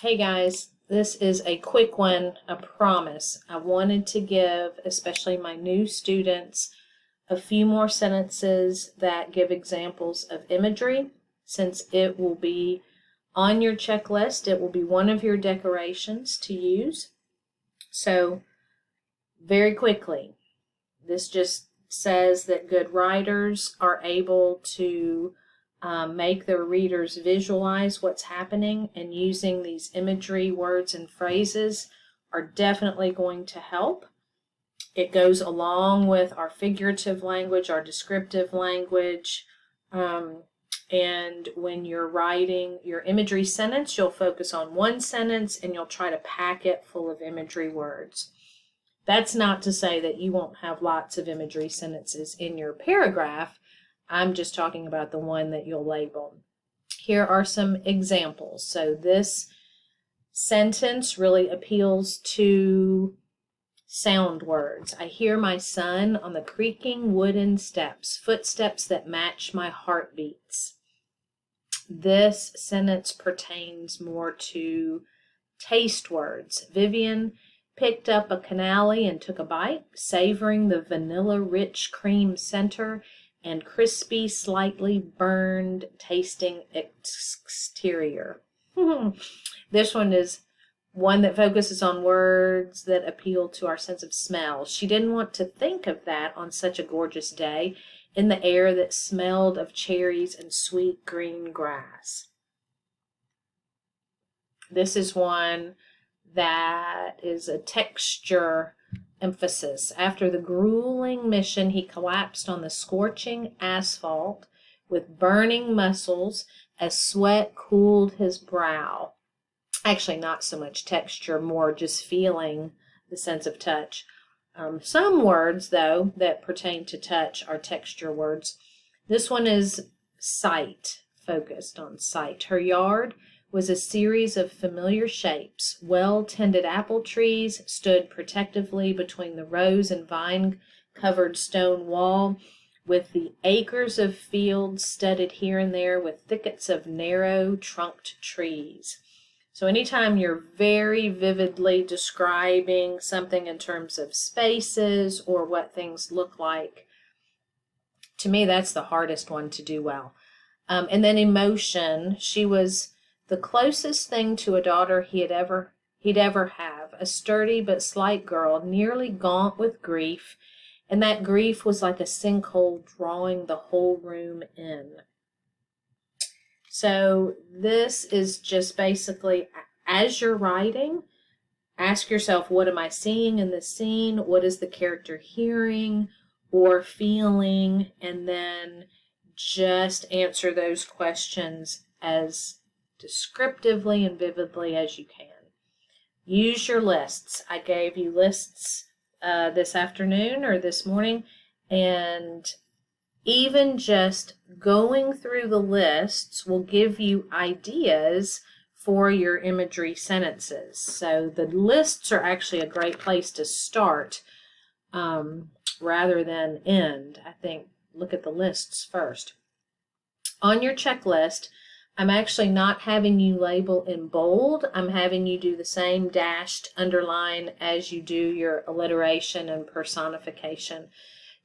Hey guys, this is a quick one, I promise. I wanted to give, especially my new students, a few more sentences that give examples of imagery, since it will be on your checklist. It will be one of your decorations to use. So, very quickly, this just says that good writers are able to make their readers visualize what's happening, and using these imagery words and phrases are definitely going to help. It goes along with our figurative language, our descriptive language, and when you're writing your imagery sentence, you'll focus on one sentence and you'll try to pack it full of imagery words. That's not to say that you won't have lots of imagery sentences in your paragraph. I'm just talking about the one that you'll label. Here are some examples. So this sentence really appeals to sound words. I hear my son on the creaking wooden steps, footsteps that match my heartbeats. This sentence pertains more to taste words. Vivian picked up a canali and took a bite, savoring the vanilla-rich cream center and crispy, slightly burned tasting exterior. This one is one that focuses on words that appeal to our sense of smell. She didn't want to think of that on such a gorgeous day in the air that smelled of cherries and sweet green grass. This is one that is a texture emphasis. After the grueling mission, he collapsed on the scorching asphalt with burning muscles as sweat cooled his brow. Actually, not so much texture, more just feeling the sense of touch. Some words, though, that pertain to touch are texture words. This one is sight, focused on sight. Her yard was a series of familiar shapes. Well-tended apple trees stood protectively between the rose and vine-covered stone wall, with the acres of fields studded here and there with thickets of narrow-trunked trees. So anytime you're very vividly describing something in terms of spaces or what things look like, to me that's the hardest one to do well. And then emotion. She was the closest thing to a daughter he'd ever have, a sturdy but slight girl, nearly gaunt with grief, and that grief was like a sinkhole drawing the whole room in. So this is just basically, as you're writing, ask yourself, what am I seeing in this scene? What is the character hearing or feeling? And then just answer those questions as descriptively and vividly as you can. Use your lists. I gave you lists this afternoon or this morning, and even just going through the lists will give you ideas for your imagery sentences. So the lists are actually a great place to start rather than end. I think look at the lists first. On your checklist, I'm actually not having you label in bold. I'm having you do the same dashed underline as you do your alliteration and personification.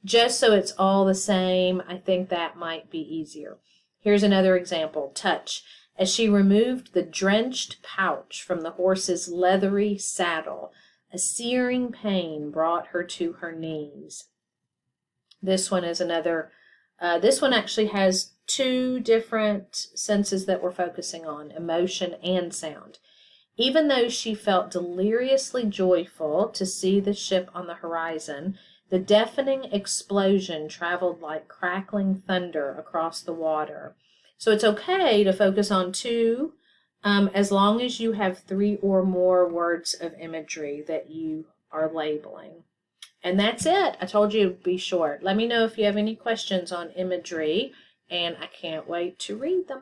Just so it's all the same, I think that might be easier. Here's another example. Touch. As she removed the drenched pouch from the horse's leathery saddle, a searing pain brought her to her knees. This one is another. This one actually has two different senses that we're focusing on, emotion and sound. Even though she felt deliriously joyful to see the ship on the horizon, the deafening explosion traveled like crackling thunder across the water. So it's okay to focus on two, as long as you have three or more words of imagery that you are labeling. And that's it. I told you it'd be short. Let me know if you have any questions on imagery, and I can't wait to read them.